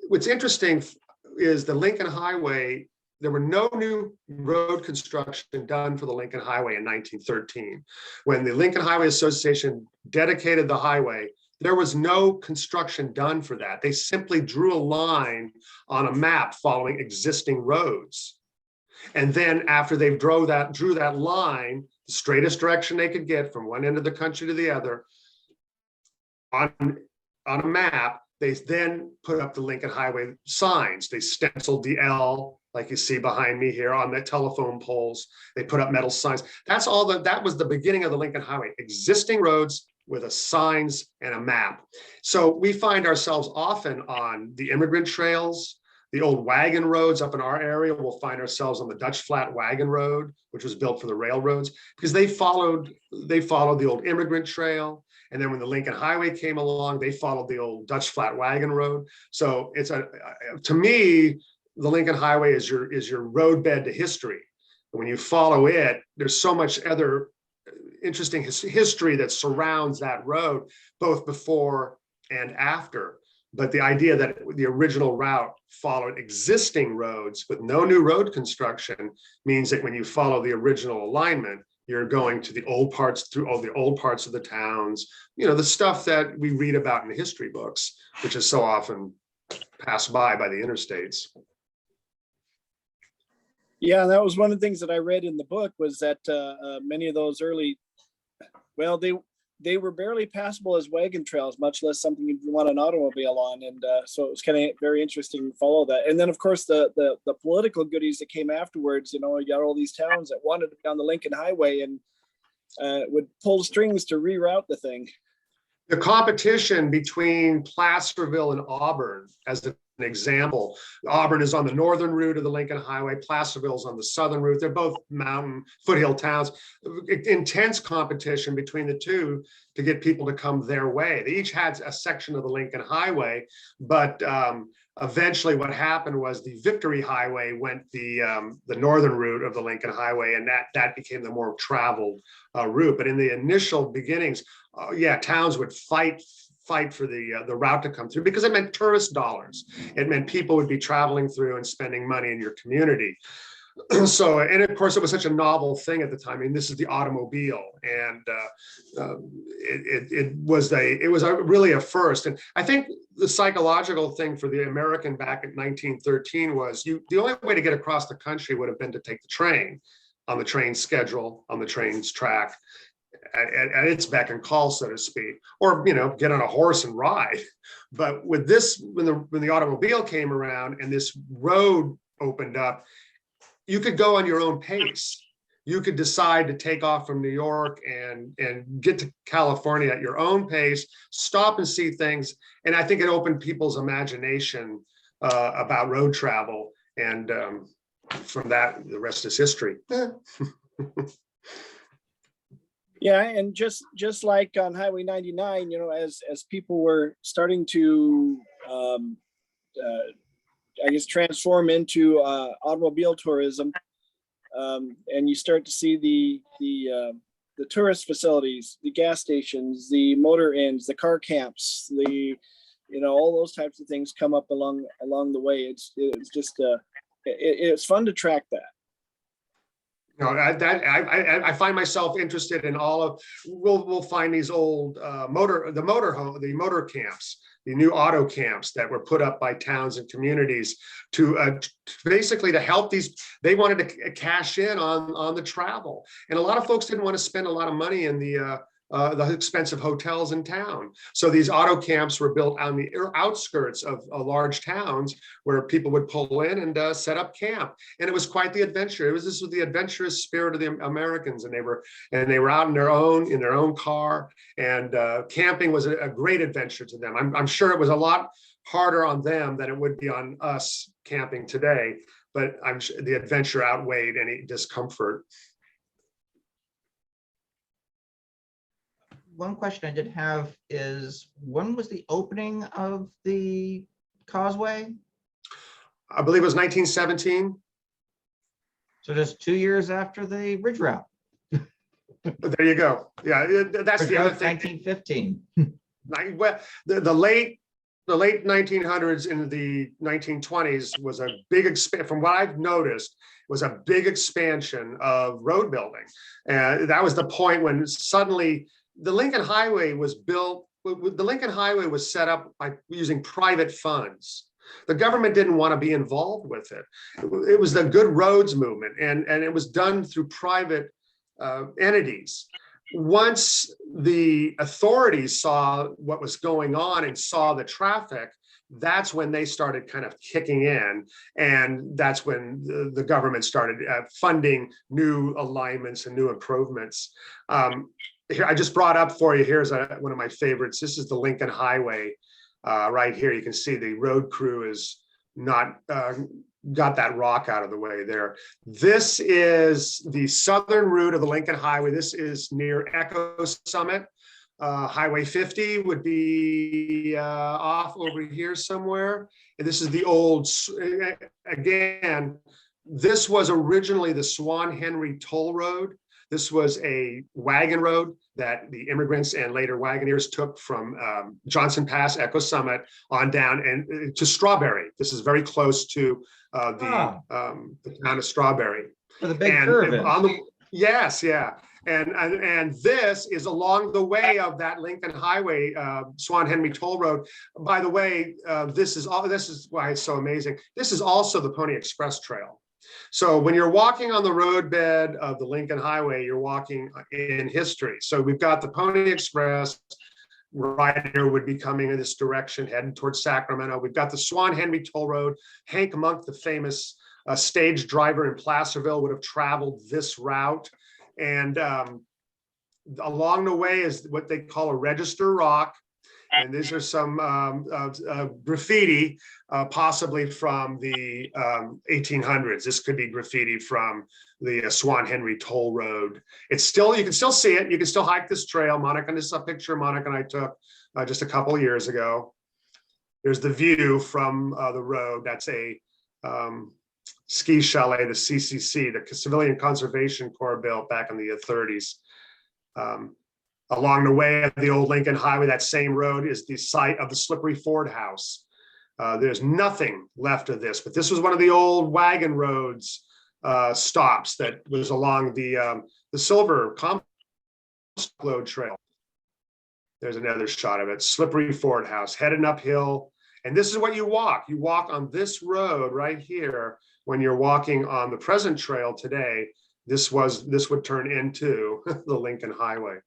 What's interesting is the Lincoln Highway, there were no new road construction done for the Lincoln Highway in 1913. When the Lincoln Highway Association dedicated the highway, there was no construction done for that. They simply drew a line on a map following existing roads. And then after they drew that line, the straightest direction they could get from one end of the country to the other on a map, they then put up the Lincoln Highway signs. They stenciled the L like you see behind me here on the telephone poles. They put up metal signs. That's all that was the beginning of the Lincoln Highway, existing roads with a signs and a map. So we find ourselves often on the immigrant trails, the old wagon roads up in our area. We'll find ourselves on the Dutch Flat Wagon Road, which was built for the railroads, because they followed the old immigrant trail. And then when the Lincoln Highway came along, they followed the old Dutch Flat Wagon Road. So it's to me, the Lincoln Highway is your roadbed to history. And when you follow it, there's so much other interesting history that surrounds that road, both before and after. But the idea that the original route followed existing roads with no new road construction means that when you follow the original alignment, you're going to the old parts, through all the old parts of the towns, the stuff that we read about in the history books, which is so often passed by the interstates. Yeah, that was one of the things that I read in the book, was that many of those early, well, they were barely passable as wagon trails, much less something you'd want an automobile on. And so it was kind of very interesting to follow that. And then, of course, the political goodies that came afterwards, you got all these towns that wanted to be on the Lincoln Highway and would pull strings to reroute the thing. The competition between Placerville and Auburn, as an example, Auburn is on the northern route of the Lincoln Highway, Placerville is on the southern route. They're both mountain foothill towns. Intense competition between the two to get people to come their way. They each had a section of the Lincoln Highway, but eventually what happened was the Victory Highway went the northern route of the Lincoln Highway, and that became the more traveled route. But in the initial beginnings, towns would fight for the route to come through, because it meant tourist dollars. It meant people would be traveling through and spending money in your community. So, and of course, it was such a novel thing at the time. I mean, this is the automobile, and it was really a first. And I think the psychological thing for the American back in 1913 was the only way to get across the country would have been to take the train, on the train schedule, on the train's track, at its beck and call, so to speak, or get on a horse and ride. But with this, when the automobile came around and this road opened up, you could go on your own pace. You could decide to take off from New York and get to California at your own pace, stop and see things. And I think it opened people's imagination about road travel. And from that, the rest is history. Yeah, and just like on Highway 99, as people were starting to, I guess, transform into automobile tourism, and you start to see the tourist facilities, the gas stations, the motor inns, the car camps, all those types of things come up along the way. It's just it's fun to track that. I find myself interested in all of. We'll find these old motor camps, the new auto camps that were put up by towns and communities to basically to help these. They wanted to cash in on the travel, and a lot of folks didn't want to spend a lot of money in the expensive hotels in town. So these auto camps were built on the outskirts of large towns where people would pull in and set up camp. And it was quite the adventure. This was the adventurous spirit of the Americans, and they were out in their own car. And camping was a great adventure to them. I'm sure it was a lot harder on them than it would be on us camping today, but I'm sure the adventure outweighed any discomfort. One question I did have is, when was the opening of the Causeway? I believe it was 1917. So just 2 years after the Ridge Route. There you go. Yeah, that's the other thing. 1915. Well, the late 1900s into the 1920s was a big expansion. From what I've noticed, was a big expansion of road building, and that was the point when suddenly the Lincoln Highway was built. The Lincoln Highway was set up by using private funds. The government didn't want to be involved with it. It was the Good Roads movement, and it was done through private entities. Once the authorities saw what was going on and saw the traffic, that's when they started kind of kicking in. And that's when the government started funding new alignments and new improvements. Here, I just brought up for you, here's one of my favorites. This is the Lincoln Highway. Right here, you can see the road crew is not got that rock out of the way there. This is the southern route of the Lincoln Highway. This is near Echo Summit. Highway 50 would be off over here somewhere. And this is the old, again, this was originally the Swan Henry Toll Road. This was a wagon road that the immigrants and later wagoneers took from Johnson Pass, Echo Summit on down and to Strawberry. This is very close to the town of Strawberry. For the big curve. Yes, yeah. And this is along the way of that Lincoln Highway, Swan Henry Toll Road. By the way, this is why it's so amazing. This is also the Pony Express Trail. So when you're walking on the roadbed of the Lincoln Highway, you're walking in history. So we've got the Pony Express right here would be coming in this direction, heading towards Sacramento. We've got the Swan Henry Toll Road. Hank Monk, the famous stage driver in Placerville, would have traveled this route. And along the way is what they call a register rock. And these are some graffiti, possibly from the 1800s. This could be graffiti from the Swan Henry Toll Road. It's still, you can still see it. You can still hike this trail. Monica, this is a picture Monica and I took just a couple of years ago. There's the view from the road. That's a ski chalet, the CCC, the Civilian Conservation Corps, built back in the 30s. Along the way of the old Lincoln Highway, that same road is the site of the Slippery Ford House. There's nothing left of this, but this was one of the old wagon roads stops that was along the Silver Compost Load Trail. There's another shot of it. Slippery Ford House, heading uphill. And this is what you walk. You walk on this road right here. When you're walking on the present trail today, this would turn into the Lincoln Highway.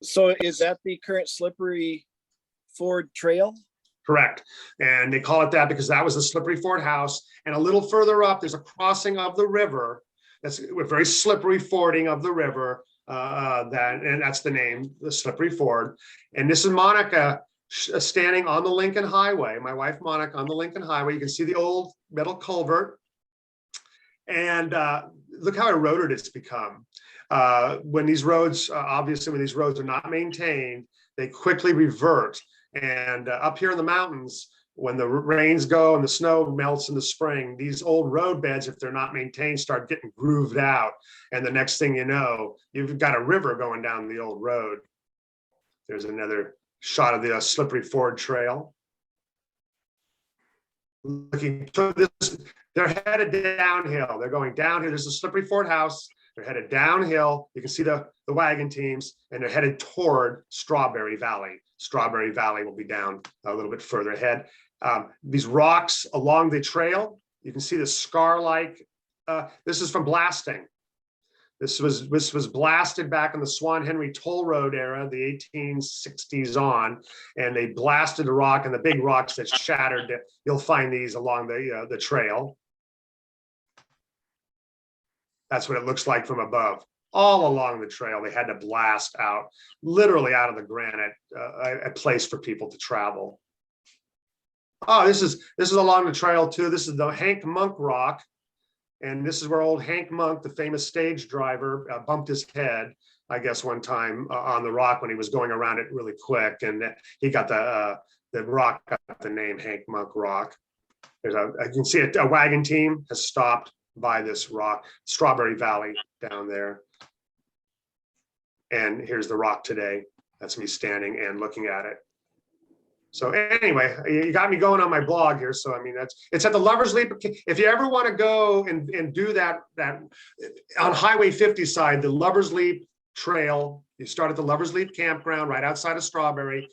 So is that the current Slippery Ford Trail? Correct. And they call it that because that was the Slippery Ford House. And a little further up, there's a crossing of the river. That's a very slippery fording of the river. And that's the name, the Slippery Ford. And this is Monica standing on the Lincoln Highway. My wife, Monica, on the Lincoln Highway. You can see the old metal culvert. And look how eroded it's become. When these roads, obviously, when these roads are not maintained, they quickly revert. And up here in the mountains, when the rains go and the snow melts in the spring, these old road beds, if they're not maintained, start getting grooved out. And the next thing you know, you've got a river going down the old road. There's another shot of the Slippery Ford Trail. Looking to this, they're headed downhill. They're going downhill. There's a Slippery Ford House. They're headed downhill. You can see the wagon teams, and they're headed toward Strawberry Valley. Strawberry Valley will be down a little bit further ahead. These rocks along the trail, you can see the scar-like. This is from blasting. This was blasted back in the Swan Henry Toll Road era, the 1860s on, and they blasted the rock, and the big rocks that shattered. You'll find these along the trail. That's what it looks like from above. All along the trail, they had to blast out, literally out of the granite, a place for people to travel. Oh, this is along the trail too. This is the Hank Monk rock. And this is where old Hank Monk, the famous stage driver, bumped his head, I guess, one time on the rock when he was going around it really quick. And he got the rock, got the name Hank Monk Rock. I can see a wagon team has stopped by this rock, Strawberry Valley down there. And here's the rock today. That's me standing and looking at it. So anyway, you got me going on my blog here. So I mean, it's at the Lover's Leap. If you ever want to go and do that on Highway 50 side, the Lover's Leap Trail, you start at the Lover's Leap campground right outside of Strawberry.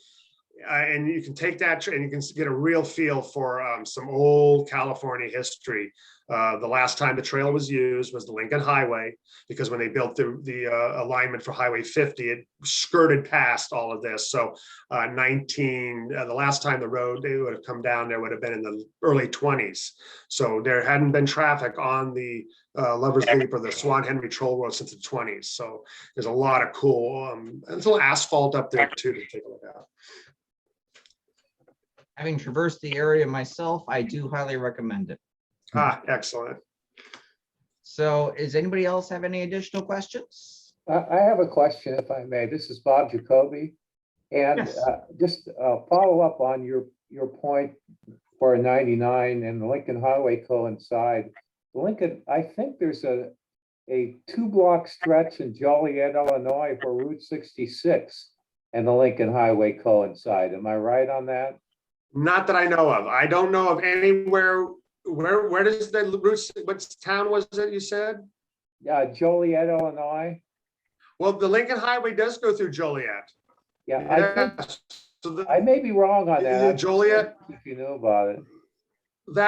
and you can take that and you can get a real feel for some old California history. The last time the trail was used was the Lincoln Highway, because when they built the alignment for Highway 50, it skirted past all of this. So the last time the road they would have come down there would have been in the early 20s. So there hadn't been traffic on the Lover's Leap or the Swan Henry Troll Road since the 20s. So there's a lot of cool, there's a little asphalt up there too to take a look at. Having traversed the area myself, I do highly recommend it. Excellent. So does anybody else have any additional questions? I have a question, if I may. This is Bob Jacoby. And Yes. just follow up on your point for 99 and the Lincoln Highway coincide. Lincoln, I think there's a 2-block stretch in Joliet, Illinois for Route 66 and the Lincoln Highway coincide. Am I right on that? Not that I know of. I don't know of anywhere. Where does the route? What town was it you said? Joliet, Illinois. Well, the Lincoln Highway does go through Joliet. Yeah, I think Yes. So I may be wrong on that. Joliet. If you know about it. No.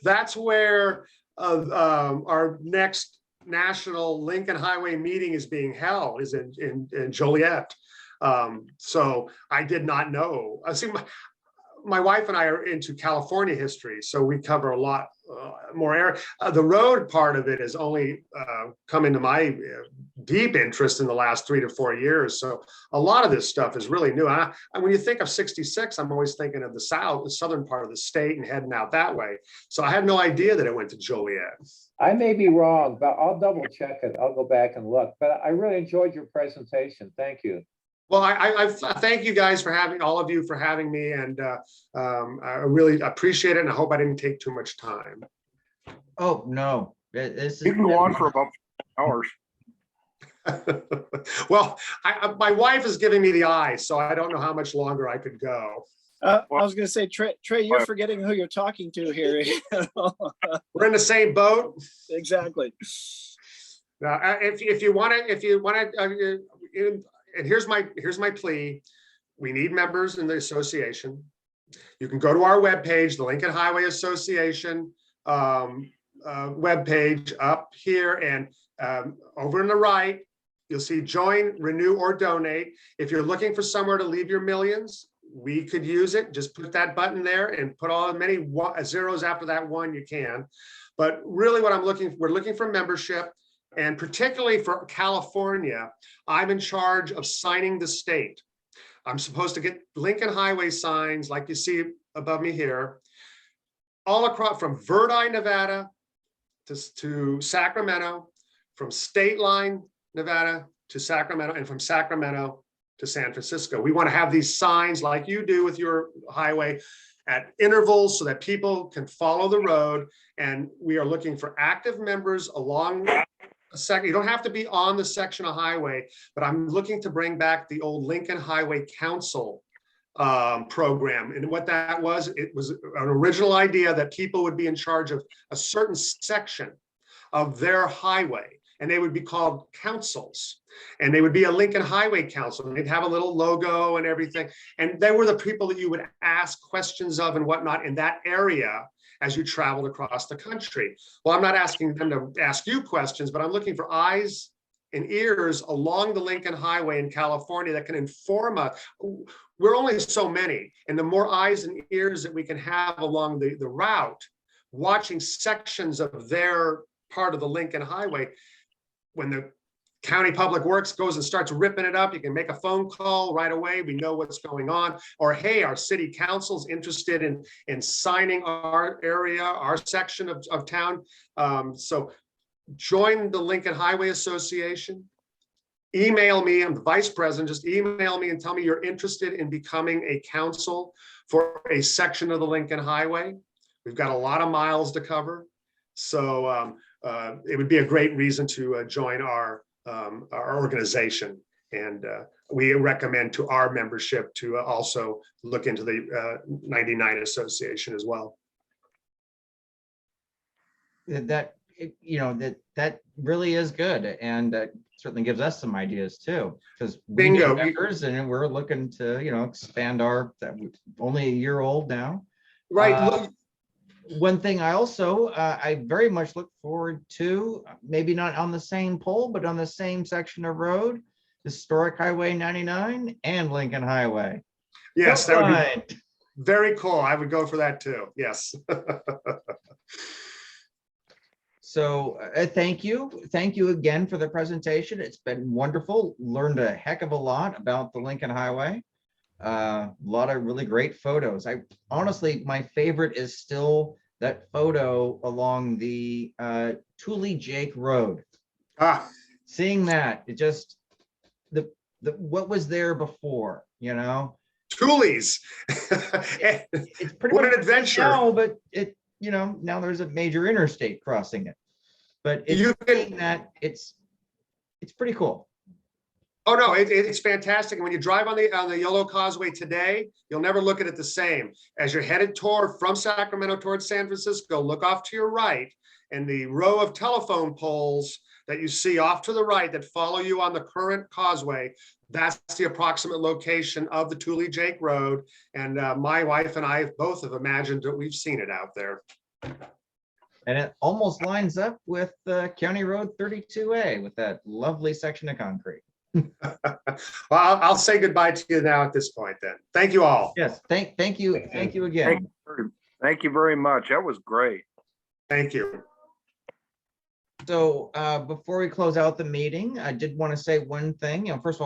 That's where our next national Lincoln Highway meeting is being held, is in Joliet. So I did not know. I see my wife and I are into California history, so we cover a lot more area. The road part of it has only come into my deep interest in the last 3 to 4 years. So a lot of this stuff is really new. And when you think of 66, I'm always thinking of the southern part of the state and heading out that way. So I had no idea that it went to Joliet. I may be wrong, but I'll double check it. I'll go back and look. But I really enjoyed your presentation. Thank you. Well, I thank you guys for all of you for having me, and I really appreciate it, and I hope I didn't take too much time. Oh, no. This You can go on for about hours. Well, my wife is giving me the eye, so I don't know how much longer I could go. I was going to say, Trey, you're forgetting who you're talking to here. We're in the same boat. Exactly. If you want to, and here's my plea. We need members in the association. You can go to our webpage, the Lincoln Highway Association webpage up here, and over on the right, you'll see join, renew, or donate. If you're looking for somewhere to leave your millions, we could use it. Just put that button there and put all many zeros after that one you can. But really what we're looking for membership. And particularly for California, I'm in charge of signing the state. I'm supposed to get Lincoln Highway signs like you see above me here, all across from Verdi, Nevada to Sacramento, from State Line, Nevada to Sacramento, and from Sacramento to San Francisco. We want to have these signs like you do with your highway at intervals so that people can follow the road. And we are looking for active members along you don't have to be on the section of highway, but I'm looking to bring back the old Lincoln Highway Council program. And what that was, it was an original idea that people would be in charge of a certain section of their highway, and they would be called councils. And they would be a Lincoln Highway Council, and they'd have a little logo and everything. And they were the people that you would ask questions of and whatnot in that area as you traveled across the country. Well, I'm not asking them to ask you questions, but I'm looking for eyes and ears along the Lincoln Highway in California that can inform us. We're only so many, and the more eyes and ears that we can have along the route, watching sections of their part of the Lincoln Highway, when the County Public Works goes and starts ripping it up, you can make a phone call right away. We know what's going on. Or, hey, our city council's interested in signing our area, our section of town. So join the Lincoln Highway Association. Email me, I'm the vice president, just email me and tell me you're interested in becoming a council for a section of the Lincoln Highway. We've got a lot of miles to cover. So it would be a great reason to join our organization, and we recommend to our membership to also look into the 99 Association as well. That really is good, and certainly gives us some ideas too, because we Bingo. need members and we're looking to, expand that we're only a year old now. Right. Uh, One thing I very much look forward to, maybe not on the same pole, but on the same section of road, Historic Highway 99 and Lincoln Highway. Yes, that would be Right. very cool. I would go for that too. Yes. So thank you. Thank you again for the presentation. It's been wonderful. Learned a heck of a lot about the Lincoln Highway. A lot of really great photos. Honestly, my favorite is still that photo along the Thule Jake Road. Ah, Seeing that, it just what was there before, Thule's. it's pretty What much an adventure. now, but now there's a major interstate crossing it. But You can- seeing that it's pretty cool. Oh, no, it's fantastic. And when you drive on the Yolo Causeway today, you'll never look at it the same. As you're headed from Sacramento towards San Francisco, look off to your right, and the row of telephone poles that you see off to the right that follow you on the current causeway, that's the approximate location of the Thule Jake Road. And my wife and I both have imagined that we've seen it out there. And it almost lines up with County Road 32A with that lovely section of concrete. Well, I'll say goodbye to you now at this point then. Thank you all. Yes, thank you again. Thank you very much. That was great. Thank you. So before we close out the meeting, I did want to say one thing. First of all,